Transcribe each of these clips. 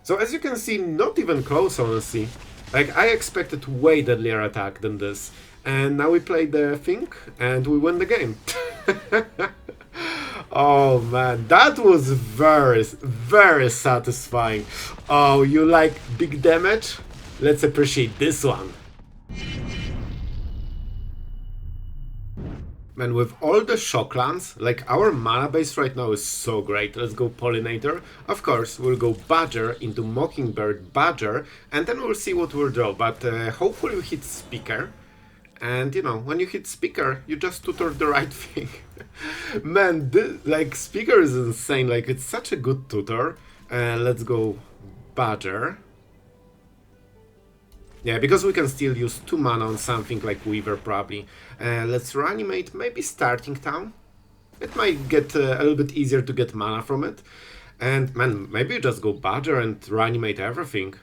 So as you can see, not even close, honestly. Like, I expected way deadlier attack than this. And now we play the thing, and we win the game. Oh man, that was very, very satisfying. Oh, you like big damage? Let's appreciate this one. Man, with all the Shocklands, like, our mana base right now is so great. Let's go Pollinator. Of course, we'll go Badger into Mockingbird, Badger, and then we'll see what we'll draw. But hopefully we hit Speaker. And, you know, when you hit Speaker, you just tutor the right thing. Man, like, Speaker is insane. Like, it's such a good tutor. Let's go Badger. Yeah, because we can still use 2 mana on something like Weaver, probably. Let's reanimate, maybe Starting Town. It might get a little bit easier to get mana from it. And, man, maybe you just go Badger and reanimate everything.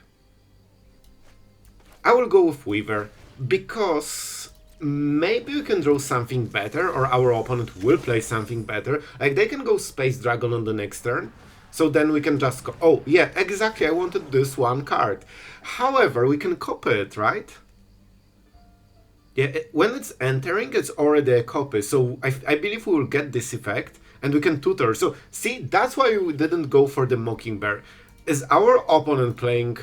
I will go with Weaver, because maybe we can draw something better, or our opponent will play something better. Like, they can go Space Dragon on the next turn. So then we can just go... Oh, yeah, exactly, I wanted this one card. However, we can copy it, right? Yeah, when it's entering, it's already a copy. So I believe we will get this effect, and we can tutor. So, see, that's why we didn't go for the Mockingbird. Is our opponent playing...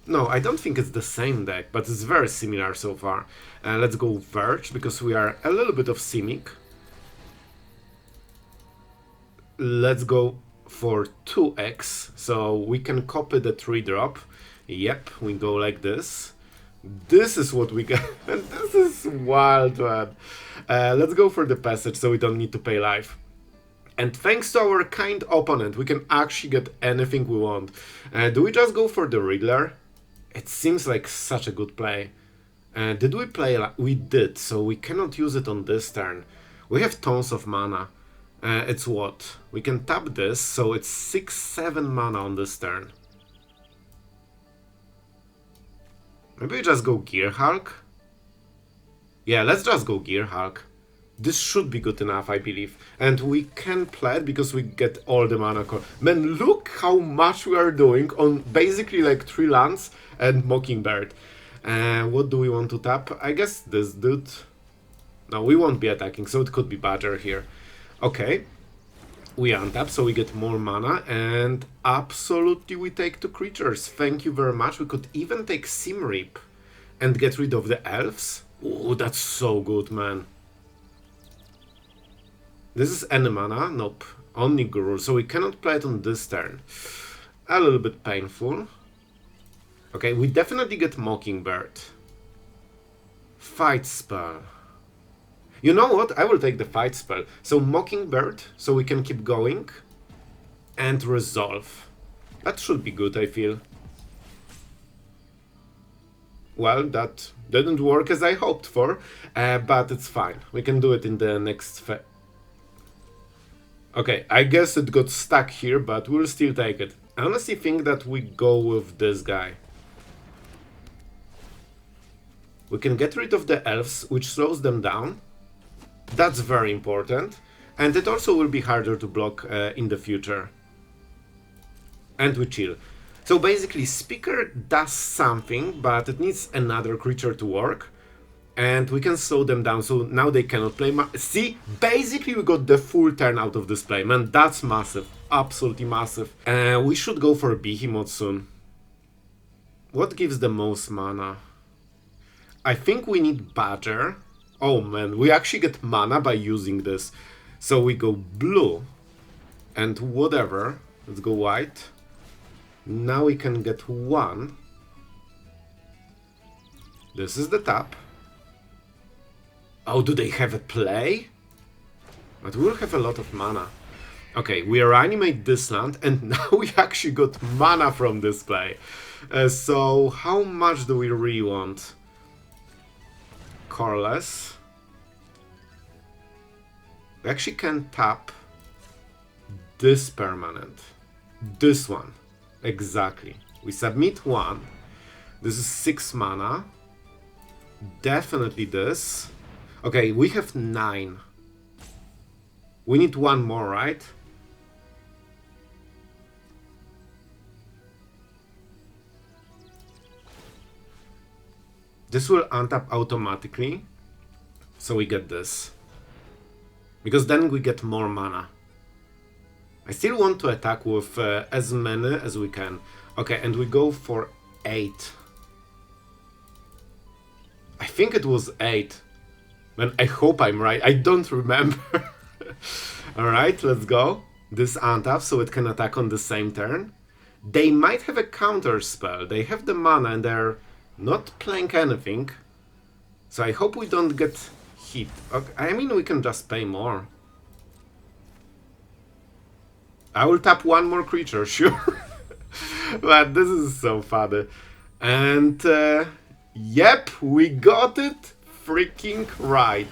No, I don't think it's the same deck, but it's very similar so far. Let's go Verge, because we are a little bit of Simic. Let's go for 2x, so we can copy the 3-drop. Yep, we go like this. This is what we get. This is wild, man. Let's go for the passage, so we don't need to pay life. And thanks to our kind opponent, we can actually get anything we want. Do we just go for the Riddler? It seems like such a good play. Did we play? We did, so we cannot use it on this turn. We have tons of mana. It's what? We can tap this, so it's 6-7 mana on this turn. Maybe we just go Gearhulk? Yeah, let's just go Gearhulk. This should be good enough, I believe. And we can play it because we get all the mana core. Man, look how much we are doing on basically like 3 lands and Mockingbird. What do we want to tap? I guess this dude. No, we won't be attacking, so it could be Badger here. Okay. We untap, so we get more mana, and absolutely we take 2 creatures. Thank you very much. We could even take Simrip and get rid of the elves. Oh, that's so good, man. This is any mana? Nope. Only Guru, so we cannot play it on this turn. A little bit painful. Okay, we definitely get Mockingbird. Fight spell. You know what? I will take the fight spell. So Mockingbird, so we can keep going. And resolve. That should be good, I feel. Well, that didn't work as I hoped for, but it's fine. We can do it in the next phase. Okay, I guess it got stuck here, but we'll still take it. I honestly think that we go with this guy. We can get rid of the elves, which slows them down. That's very important. And it also will be harder to block in the future. And we chill. So basically, Speaker does something, but it needs another creature to work. And we can slow them down, so now they cannot play. See, basically we got the full turn out of this play. Man, that's massive. Absolutely massive. We should go for Behemoth soon. What gives the most mana? I think we need Badger. Oh man, we actually get mana by using this. So we go blue. And whatever. Let's go white. Now we can get 1. This is the tap. Oh, do they have a play? But we'll have a lot of mana. Okay, we reanimate this land, and now we actually got mana from this play. So, how much do we really want? Coreless. We actually can tap this permanent. This one. Exactly. We submit 1. This is 6 mana. Definitely this. Okay, we have 9. We need 1 more, right? This will untap automatically, so we get this. Because then we get more mana. I still want to attack with as many as we can. Okay, and we go for 8. I think it was 8. Man, I hope I'm right. I don't remember. Alright, let's go. This untap, so it can attack on the same turn. They might have a counter spell. They have the mana and they're not playing anything. So I hope we don't get hit. Okay, I mean, we can just pay more. I will tap one more creature, sure. But this is so funny. And yep, we got it freaking right.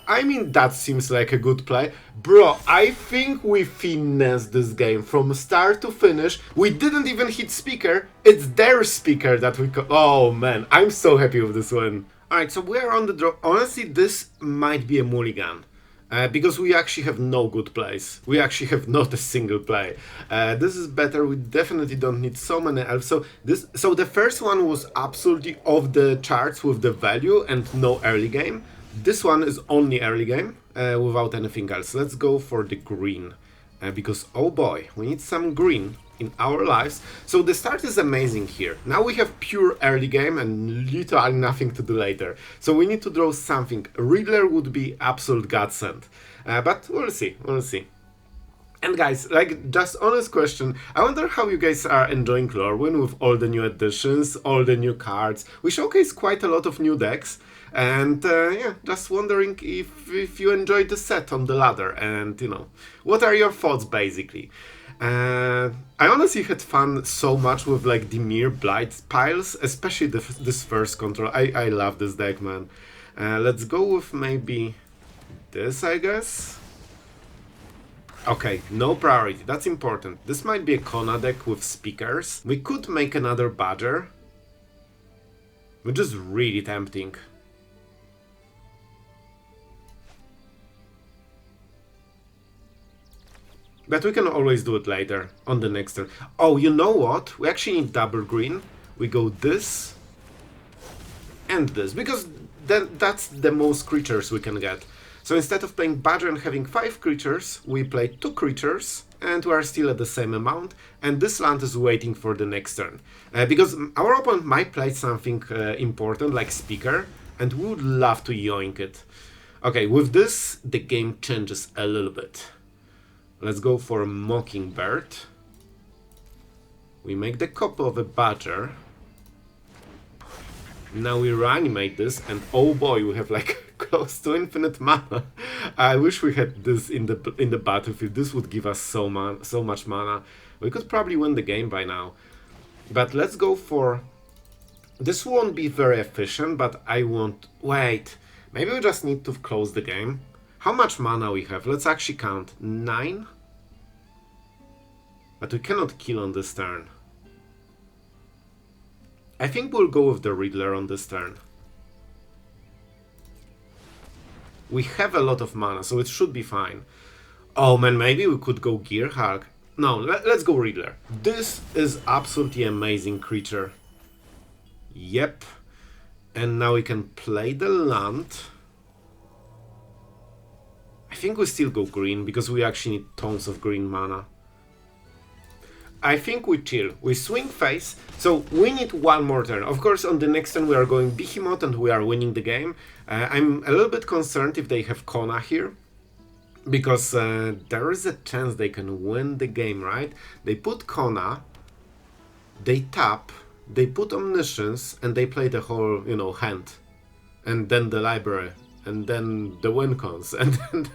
I mean, that seems like a good play. Bro, I think we finessed this game from start to finish. We didn't even hit speaker. It's their speaker that we oh man, I'm so happy with this win. Alright, so we're on the draw. Honestly, this might be a mulligan. Because we actually have no good plays. We actually have not a single play. This is better. We definitely don't need so many elves. So the first one was absolutely off the charts with the value and no early game. This one is only early game without anything else. Let's go for the green. Because, oh boy, we need some green in our lives. So the start is amazing here. Now we have pure early game and literally nothing to do later. So we need to draw something. Riddler would be absolute godsend. But we'll see, we'll see. And guys, like, just honest question, I wonder how you guys are enjoying Lorwyn with all the new additions, all the new cards. We showcase quite a lot of new decks. And yeah, just wondering if you enjoyed the set on the ladder and, you know, what are your thoughts basically? I honestly had fun so much with like the mere Blight piles, especially this first control. I love this deck, man. Let's go with maybe this, I guess. Okay, no priority, that's important. This might be a Kona deck with speakers. We could make another Badger, which is really tempting. But we can always do it later, on the next turn. Oh, you know what? We actually need double green. We go this and this, because then that's the most creatures we can get. So instead of playing Badger and having 5 creatures, we play 2 creatures, and we are still at the same amount, and this land is waiting for the next turn. Because our opponent might play something important, like Speaker, and we would love to yoink it. Okay, with this, the game changes a little bit. Let's go for Mockingbird. We make the copy of a Badger. Now we reanimate this, and oh boy, we have like close to infinite mana. I wish we had this in the battlefield. This would give us so much mana. We could probably win the game by now. But let's go for... This won't be very efficient, but I want... Wait, maybe we just need to close the game. How much mana we have? Let's actually count. 9? But we cannot kill on this turn. I think we'll go with the Riddler on this turn. We have a lot of mana, so it should be fine. Oh man, maybe we could go Gearhulk. No, let's go Riddler. This is absolutely amazing creature. Yep. And now we can play the land. I think we still go green, because we actually need tons of green mana. I think we chill. We swing face, so we need one more turn. Of course, on the next turn we are going Behemoth and we are winning the game. I'm a little bit concerned if they have Kona here, because there is a chance they can win the game, right? They put Kona, they tap, they put Omniscience, and they play the whole, you know, hand. And then the library. And then the win comes, and then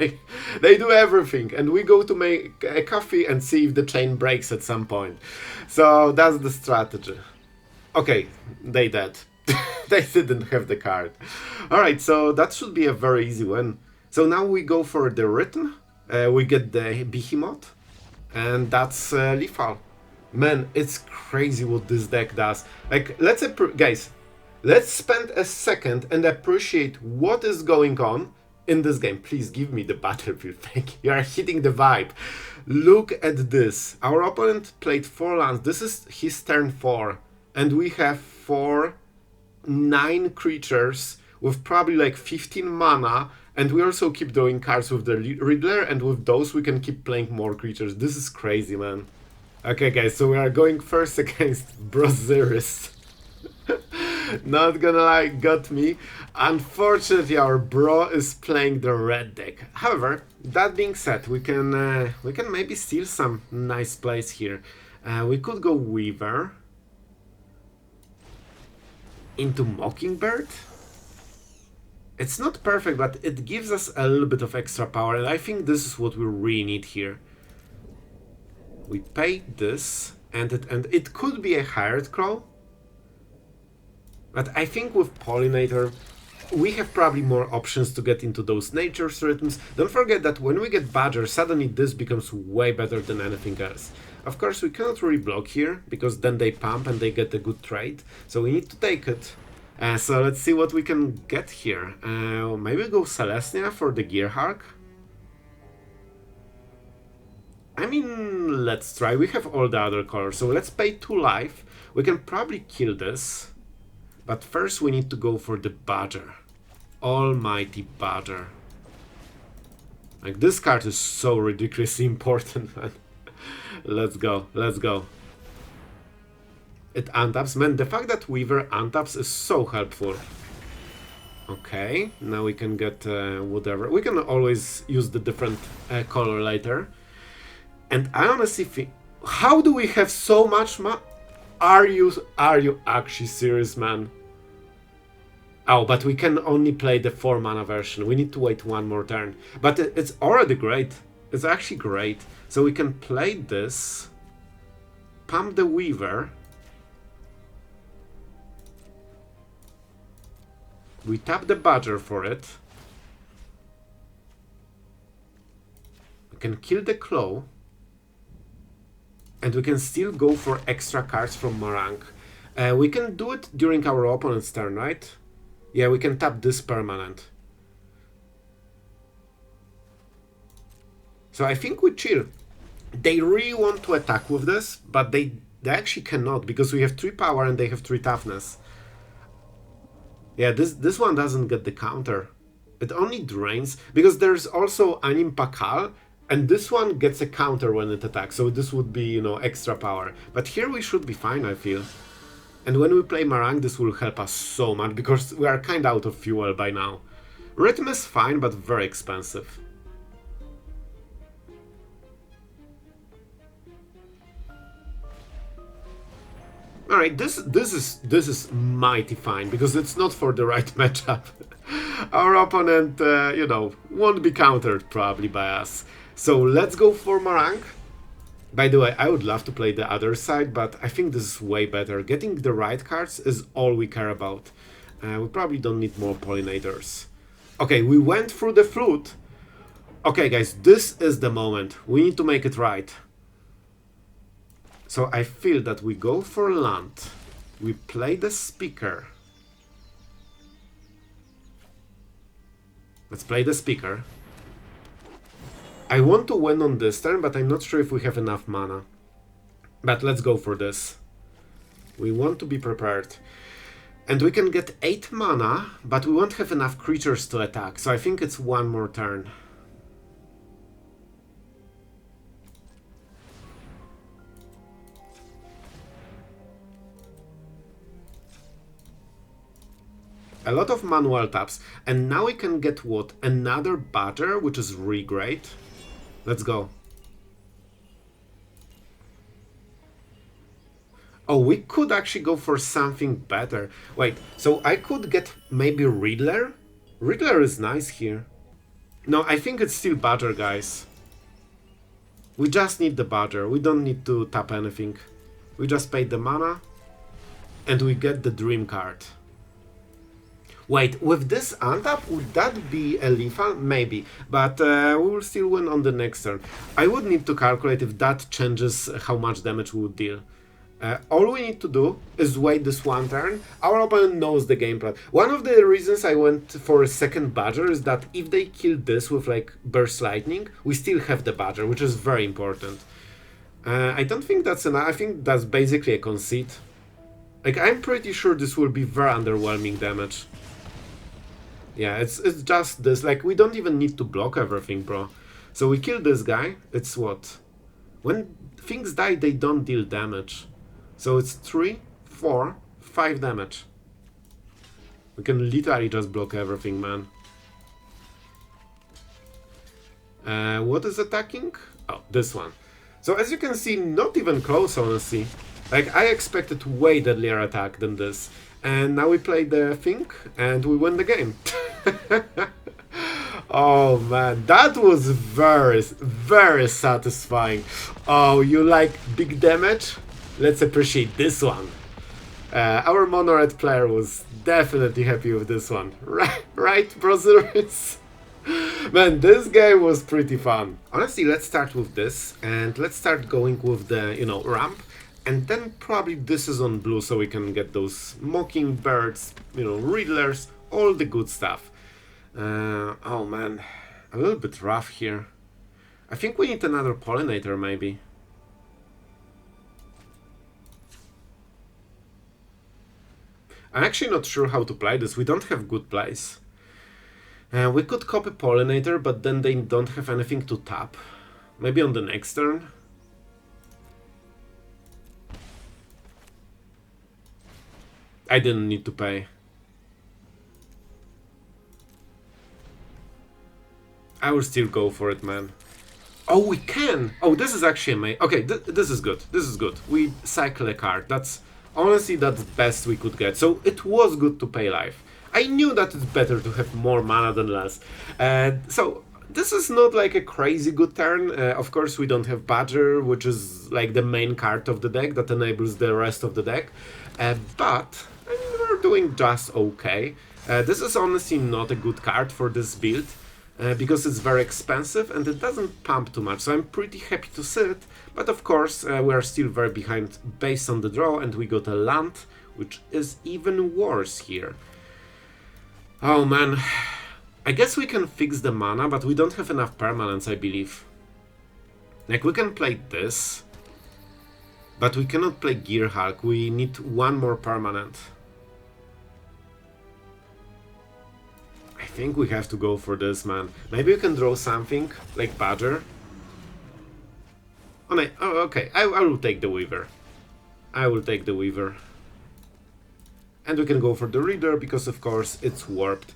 they do everything, and we go to make a coffee and see if the chain breaks at some point. So that's the strategy. Okay, they dead. They didn't have the card. Alright, so that should be a very easy win. So now we go for the Rhythm, we get the Behemoth, and that's lethal. Man, it's crazy what this deck does. Like, guys, let's spend a second and appreciate what is going on in this game. Please give me the battlefield. Thank you. You are hitting the vibe. Look at this. Our opponent played 4 lands. This is his turn 4. And we have 4 9 creatures with probably like 15 mana, and we also keep drawing cards with the Riddler, and with those we can keep playing more creatures. This is crazy, man. Okay, guys, so we are going first against Broziris. Not gonna lie, got me. Unfortunately, our bro is playing the red deck. However, that being said, we can maybe steal some nice plays here. We could go Weaver into Mockingbird. It's not perfect, but it gives us a little bit of extra power, and I think this is what we really need here. We pay this, and it could be a Hired Crow. But I think with Pollinator, we have probably more options to get into those nature's rhythms. Don't forget that when we get Badger, suddenly this becomes way better than anything else. Of course, we cannot really block here, because then they pump and they get a good trade. So we need to take it. So let's see what we can get here. Maybe go Celestia for the Gearhulk. I mean, let's try. We have all the other colors, so let's pay 2 life. We can probably kill this. But first we need to go for the Badger. Almighty Badger. Like, this card is so ridiculously important, man. Let's go, let's go. It untaps. Man, the fact that Weaver untaps is so helpful. Okay, now we can get whatever. We can always use the different color later. And I honestly think... How do we have so much Are you actually serious, man? Oh, but we can only play the 4 mana version. We need to wait 1 more turn. But it's already great. It's actually great. So we can play this. Pump the Weaver. We tap the Badger for it. We can kill the Claw. And we can still go for extra cards from Marang. We can do it during our opponent's turn, right? Yeah, we can tap this permanent. So I think we chill. They really want to attack with this, but they actually cannot, because we have 3 power and they have 3 toughness. Yeah, this one doesn't get the counter. It only drains, because there's also Anim Pakal, and this one gets a counter when it attacks, so this would be, you know, extra power. But here we should be fine, I feel. And when we play Marang, this will help us so much, because we are kinda out of fuel by now. Rhythm is fine, but very expensive. Alright, this is mighty fine, because it's not for the right matchup. Our opponent, you know, won't be countered probably by us. So let's go for Marang. By the way, I would love to play the other side, but I think this is way better. Getting the right cards is all we care about. We probably don't need more Pollinators. Okay, we went through the flute. Okay, guys, this is the moment. We need to make it right. So I feel that we go for land. We play the Speaker. Let's play the Speaker. I want to win on this turn, but I'm not sure if we have enough mana. But let's go for this. We want to be prepared. And we can get 8 mana, but we won't have enough creatures to attack. So I think it's 1 more turn. A lot of manual taps, and now we can get what? Another Badger, which is really great. Let's go. Oh, we could actually go for something better. Wait, so I could get maybe Riddler? Riddler is nice here. No, I think it's still Badger, guys. We just need the Badger. We don't need to tap anything. We just pay the mana, and we get the Dream card. Wait, with this untap, would that be a lethal? Maybe, but we will still win on the next turn. I would need to calculate if that changes how much damage we would deal. All we need to do is wait this 1 turn. Our opponent knows the game plan. One of the reasons I went for a second Badger is that if they kill this with like Burst Lightning, we still have the Badger, which is very important. I don't think that's enough. I think that's basically a conceit. Like, I'm pretty sure this will be very underwhelming damage. Yeah, it's just this. Like, we don't even need to block everything, bro. So we kill this guy. It's what? When things die, they don't deal damage. So it's 3, 4, 5 damage. We can literally just block everything, man. What is attacking? Oh, this one. So as you can see, not even close, honestly. Like, I expected way deadlier attack than this. And now we play the thing, and we win the game. Oh man, that was very, very satisfying. Oh, you like big damage? Let's appreciate this one. Our mono red player was definitely happy with this one. Right, brothers? Man, this game was pretty fun. Honestly, let's start with this, and let's start going with the, you know, ramp. And then probably this is on blue, so we can get those Mockingbirds, you know, Riddlers, all the good stuff. Oh man, a little bit rough here. I think we need another Pollinator, maybe. I'm actually not sure how to play this. We don't have good plays. We could copy Pollinator, but then they don't have anything to tap. Maybe on the next turn. I didn't need to pay. I will still go for it, man. Oh, we can! Oh, this is actually amazing. Okay, this is good. This is good. We cycle a card. That's honestly that's the best we could get. So it was good to pay life. I knew that it's better to have more mana than less. So this is not like a crazy good turn. Of course, we don't have Badger, which is like the main card of the deck that enables the rest of the deck. But I mean, we're doing just okay. This is honestly not a good card for this build. Because it's very expensive and it doesn't pump too much, so I'm pretty happy to see it. But of course, we are still very behind based on the draw, and we got a land, which is even worse here. Oh man, I guess we can fix the mana, but we don't have enough permanents, I believe. Like, we can play this, but we cannot play Gearhulk. We need one more permanent. I think we have to go for this, man. Maybe we can draw something like Badger. Oh, no. Oh, okay. I will take the Weaver. I will take the Weaver. And we can go for the Reader because, of course, it's warped.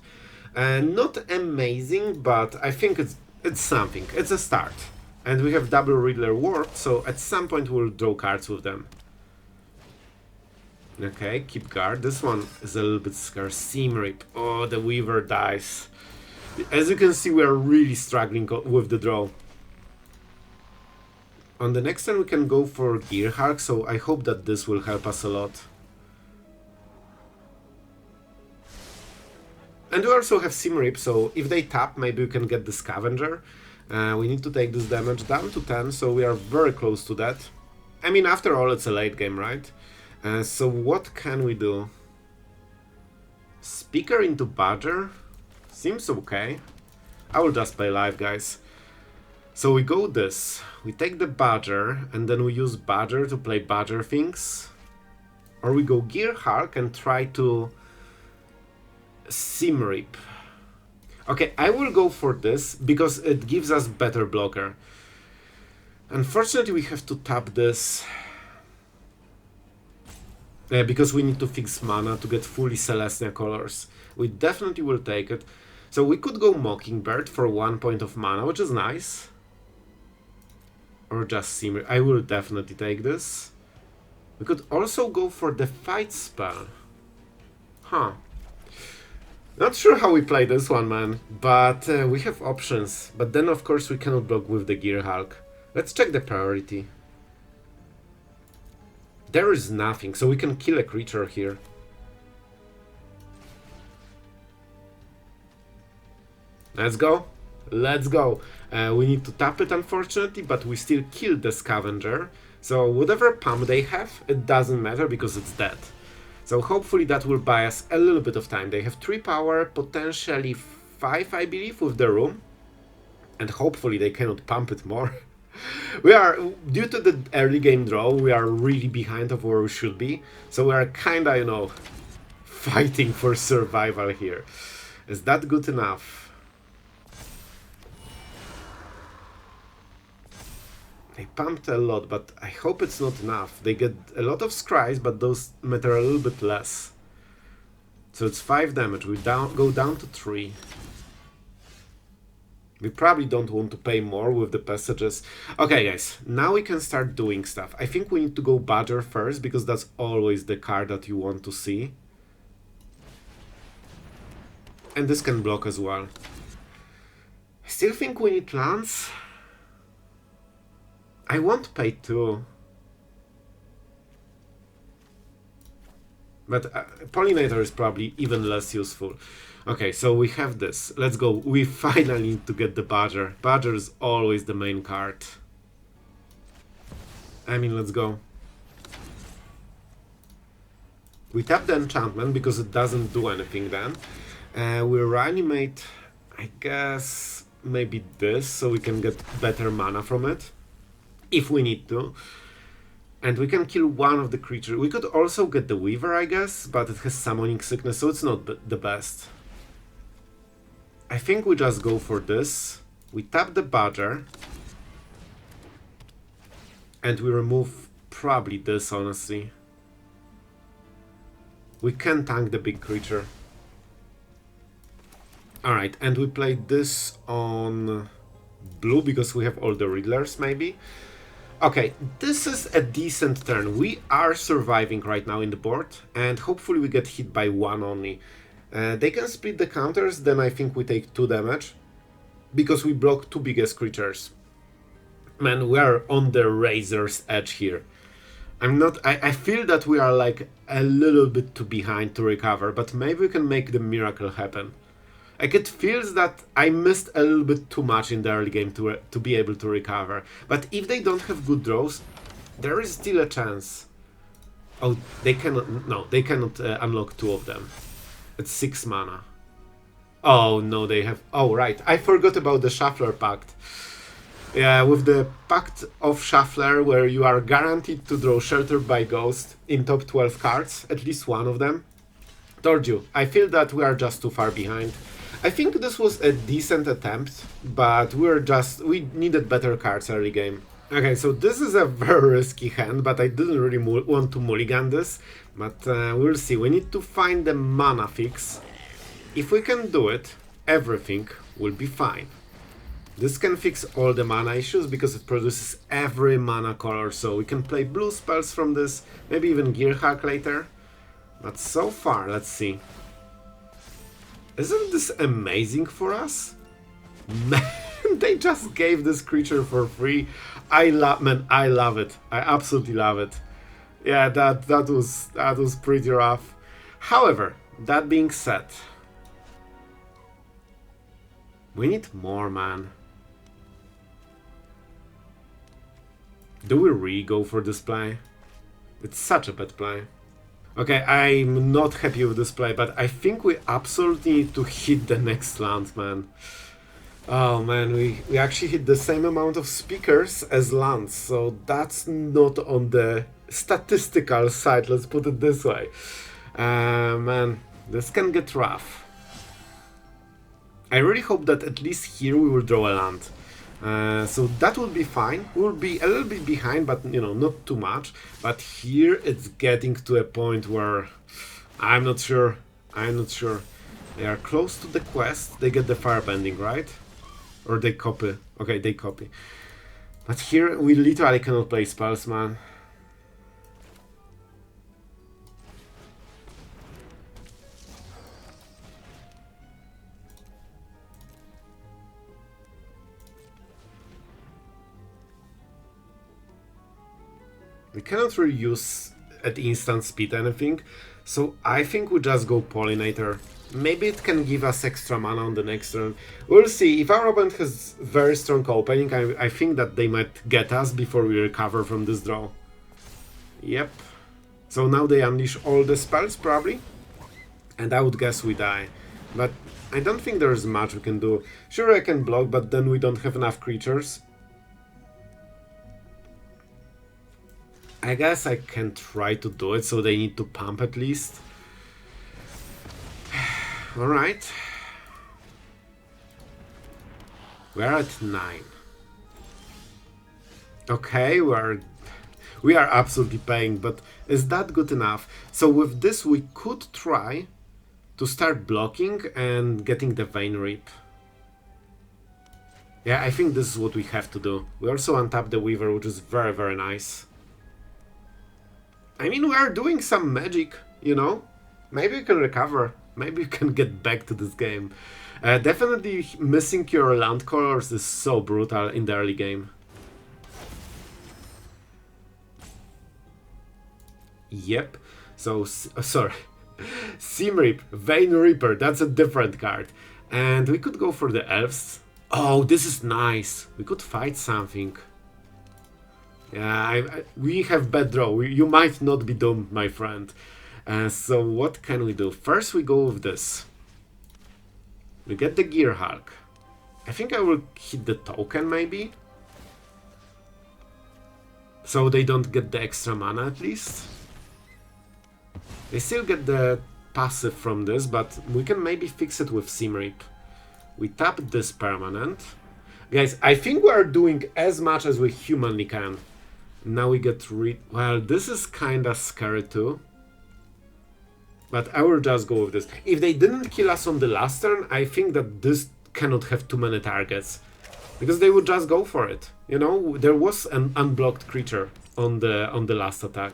Not amazing, but I think it's something. It's a start. And we have double Riddler warped, so at some point we'll draw cards with them. Okay, keep guard. This one is a little bit scarce. Seam Rip. Oh, the Weaver dies. As you can see, we are really struggling with the draw. On the next turn, we can go for Gearhulk, so I hope that this will help us a lot. And we also have Seam Rip, so if they tap, maybe we can get the Scavenger. We need to take this damage down to 10, so we are very close to that. I mean, after all, it's a late game, right? So what can we do? Speaker into Badger? Seems okay. I will just play live, guys. So we go this. We take the Badger, and then we use Badger to play Badger things. Or we go Gearhulk and try to Seam Rip. Okay, I will go for this, because it gives us better blocker. Unfortunately, we have to tap this. Because we need to fix mana to get fully Celestia colors. We definitely will take it. So we could go Mockingbird for 1 point of mana, which is nice. Or just Simmer. I will definitely take this. We could also go for the fight spell. Huh. Not sure how we play this one, man. But we have options. But then, of course, we cannot block with the Gearhulk. Let's check the priority. There is nothing, so we can kill a creature here. Let's go. Let's go. We need to tap it, unfortunately, but we still kill the Scavenger. So whatever pump they have, it doesn't matter because it's dead. So hopefully that will buy us a little bit of time. They have 3 power, potentially 5, I believe, with the room. And hopefully they cannot pump it more. We are, due to the early game draw, we are really behind of where we should be. So we are kinda, you know, fighting for survival here. Is that good enough? They pumped a lot, but I hope it's not enough. They get a lot of scries, but those matter a little bit less. So it's 5 damage. We go down to 3. We probably don't want to pay more with the passages. Okay, guys, now we can start doing stuff. I think we need to go Badger first, because that's always the card that you want to see. And this can block as well. I still think we need lands. I won't pay 2. But Pollinator is probably even less useful. Okay, so we have this. Let's go. We finally need to get the Badger. Badger is always the main card. I mean, let's go. We tap the enchantment because it doesn't do anything then. We reanimate, I guess, maybe this, so we can get better mana from it. If we need to. And we can kill one of the creatures. We could also get the Weaver, I guess, but it has Summoning Sickness, so it's not the best. I think we just go for this. We tap the Badger. And we remove probably this, honestly. We can tank the big creature. Alright, and we play this on blue because we have all the Riddlers, maybe. Okay, this is a decent turn. We are surviving right now in the board, and hopefully we get hit by 1 only. They can split the counters, then I think we take 2 damage, because we block 2 biggest creatures. Man, we are on the razor's edge here. I feel that we are like a little bit too behind to recover, but maybe we can make the miracle happen. Like, it feels that I missed a little bit too much in the early game to be able to recover. But if they don't have good draws, there is still a chance. Oh, they cannot... No, they cannot unlock 2 of them. It's 6 mana. Oh, no, they have... Oh, right. I forgot about the Shuffler Pact. Yeah, with the Pact of Shuffler, where you are guaranteed to draw Sheltered by Ghost in top 12 cards, at least one of them. Told you, I feel that we are just too far behind. I think this was a decent attempt, but we needed better cards early game. Okay, so this is a very risky hand, but I didn't really want to mulligan this. But we'll see. We need to find the mana fix. If we can do it, everything will be fine. This can fix all the mana issues because it produces every mana color, so we can play blue spells from this, maybe even Gearhulk later. But so far, let's see. Isn't this amazing for us? Man, they just gave this creature for free. I love it. I absolutely love it. Yeah, that was pretty rough. However, that being said, we need more, man. Do we really go for this play? It's such a bad play. Okay, I'm not happy with this play, but I think we absolutely need to hit the next land, man. Oh man, we actually hit the same amount of speakers as lands, so that's not on the statistical side, let's put it this way. Man, this can get rough. I really hope that at least here we will draw a land. So that will be fine. We'll be a little bit behind, but you know, not too much. But here it's getting to a point where I'm not sure. They are close to the quest. They get the firebending, right? Or they copy. Okay, they copy. But here we literally cannot play spells, man. We cannot really use at instant speed anything, so I think we just go Pollinator. Maybe it can give us extra mana on the next turn. We'll see. If our opponent has very strong opening, I think that they might get us before we recover from this draw. Yep. So now they unleash all the spells, probably. And I would guess we die. But I don't think there's much we can do. Sure, I can block, but then we don't have enough creatures. I guess I can try to do it, so they need to pump at least. Alright. We're at 9. Okay, we are absolutely paying, but is that good enough? So with this we could try to start blocking and getting the Vein Rip. Yeah, I think this is what we have to do. We also untap the Weaver, which is very, very nice. I mean, we are doing some magic, you know? Maybe we can recover. Maybe we can get back to this game. Definitely missing your land colors is so brutal in the early game. Yep. So, sorry. Simrip, Vein Reaper, that's a different card. And we could go for the elves. Oh, this is nice. We could fight something. Yeah, we have bad draw. You might not be doomed, my friend. So what can we do? First we go with this. We get the Gearhulk. I think I will hit the token maybe. So they don't get the extra mana at least. They still get the passive from this, but we can maybe fix it with Simrip. We tap this permanent. Guys, I think we are doing as much as we humanly can. Now we get rid... Well, this is kinda scary too. But I will just go with this. If they didn't kill us on the last turn, I think that this cannot have too many targets. Because they would just go for it. You know, there was an unblocked creature on the last attack.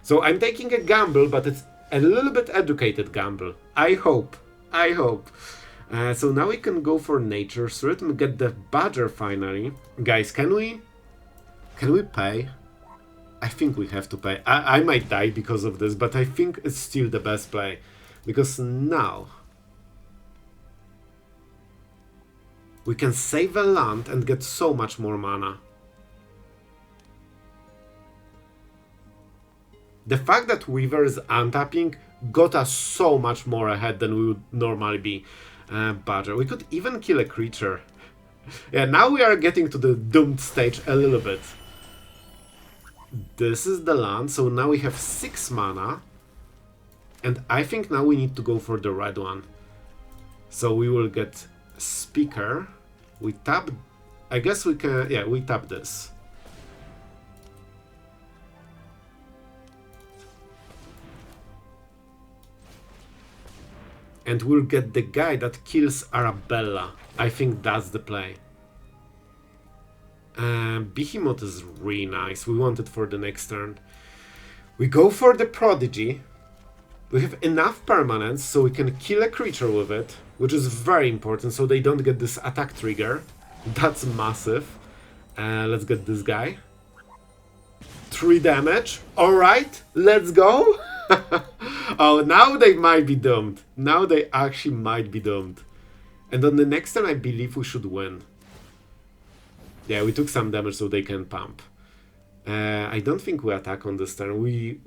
So I'm taking a gamble, but it's a little bit educated gamble. I hope. I hope. So now we can go for Nature's Rhythm, get the Badger finally. Guys, can we pay? I think we have to pay. I might die because of this, but I think it's still the best play. Because now we can save a land and get so much more mana. The fact that Weaver is untapping got us so much more ahead than we would normally be. Badger. We could even kill a creature. Yeah, now we are getting to the doomed stage a little bit. This is the land, so now we have 6 mana. And I think now we need to go for the red one. So we will get Speaker. We tap... I guess we can... Yeah, we tap this. And we'll get the guy that kills Arabella. I think that's the play. Behemoth is really nice. We want it for the next turn. We go for the Prodigy. We have enough permanence so we can kill a creature with it, which is very important so they don't get this attack trigger. That's massive. Let's get this guy. 3 damage. Alright, let's go. Oh, now they might be doomed. Now they actually might be doomed. And on the next turn, I believe we should win. Yeah, we took some damage so they can pump. I don't think we attack on this turn. We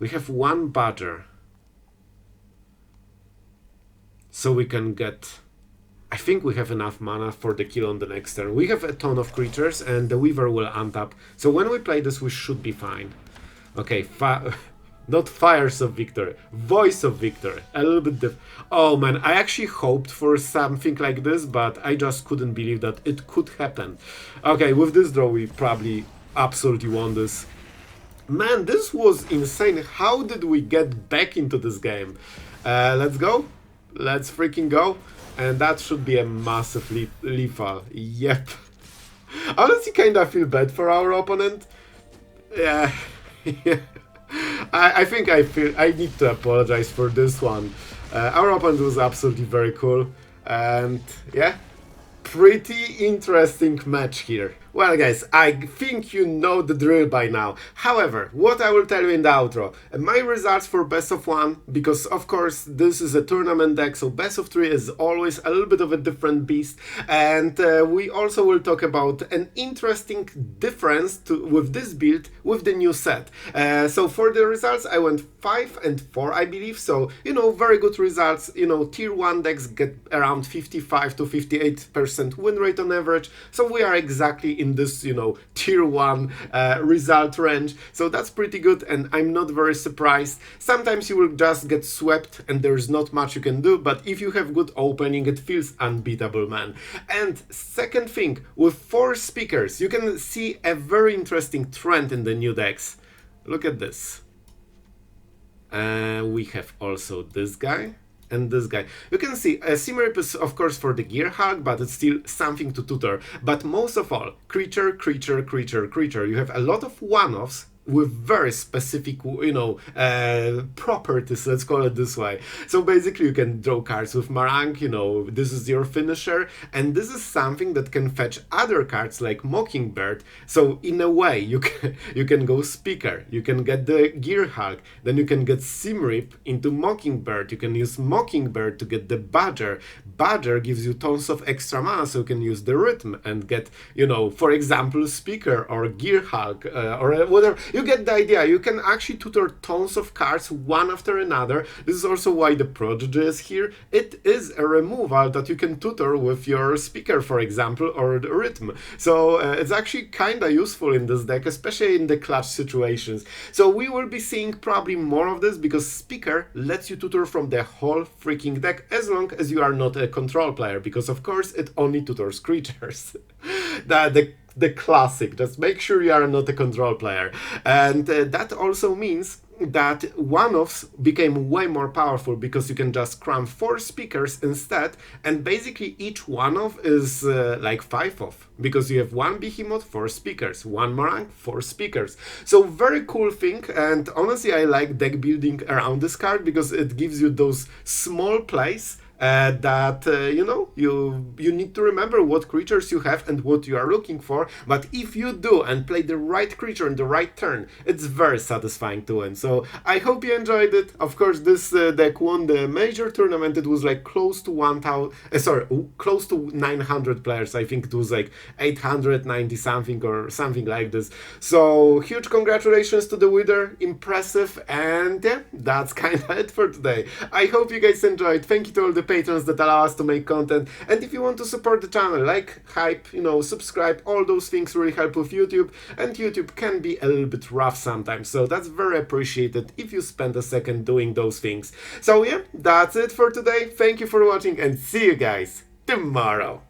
have 1 Badger. So we can get... I think we have enough mana for the kill on the next turn. We have a ton of creatures and the Weaver will untap. So when we play this, we should be fine. Okay, not Fires of Victory, Voice of Victory, a little bit Oh man, I actually hoped for something like this, but I just couldn't believe that it could happen. Okay, with this draw we probably absolutely won this. Man, this was insane. How did we get back into this game? Let's go. Let's freaking go. And that should be a massive lethal. Yep. Honestly, kinda feel bad for our opponent. Yeah. I think I need to apologize for this one. Our opponent was absolutely very cool. And yeah, pretty interesting match here. Well guys, I think you know the drill by now. However, what I will tell you in the outro, my results for best of 1, because of course this is a tournament deck, so best of 3 is always a little bit of a different beast. And we also will talk about an interesting difference with this build with the new set. So for the results I went 5 and 4 I believe, so you know, very good results. You know, tier 1 decks get around 55 to 58% win rate on average, so we are exactly in this, you know, tier 1 result range. So that's pretty good, and I'm not very surprised. Sometimes you will just get swept and there's not much you can do, but if you have good opening, it feels unbeatable, man. And second thing, with 4 speakers, you can see a very interesting trend in the new decks. Look at this. We have also this guy and this guy. You can see Simrip is of course for the Gearhulk, but it's still something to tutor. But most of all, creature, creature, creature, creature. You have a lot of one-offs with very specific, you know, properties, let's call it this way. So basically you can draw cards with Marang, you know, this is your finisher, and this is something that can fetch other cards like Mockingbird. So in a way, you can go Speaker, you can get the Gearhulk, then you can get Simrip into Mockingbird, you can use Mockingbird to get the Badger. Badger gives you tons of extra mana, so you can use the Rhythm and get, you know, for example, Speaker or Gearhulk or whatever. You get the idea. You can actually tutor tons of cards one after another. This is also why the Prodigy is here. It is a removal that you can tutor with your Speaker, for example, or the Rhythm. So it's actually kind of useful in this deck, especially in the clutch situations. So we will be seeing probably more of this, because Speaker lets you tutor from the whole freaking deck, as long as you are not a control player, because of course it only tutors creatures. The classic, just make sure you are not a control player. And that also means that one-offs became way more powerful, because you can just cram 4 speakers instead, and basically each one-off is like 5-off, because you have 1 behemoth, 4 speakers, 1 Marang, 4 speakers. So very cool thing, and honestly I like deck building around this card, because it gives you those small plays that you know, you need to remember what creatures you have and what you are looking for, but if you do and play the right creature in the right turn, it's very satisfying to win. So I hope you enjoyed it. Of course, this deck won the major tournament. It was like close to 1,000, close to 900 players. I think it was like 890 something or something like this. So huge congratulations to the winner, impressive, and yeah, that's kind of it for today. I hope you guys enjoyed. Thank you to all the patrons that allow us to make content, and if you want to support the channel, like, hype, you know, subscribe, all those things really help with YouTube, and YouTube can be a little bit rough sometimes, so that's very appreciated if you spend a second doing those things. So yeah, that's it for today. Thank you for watching, and see you guys tomorrow.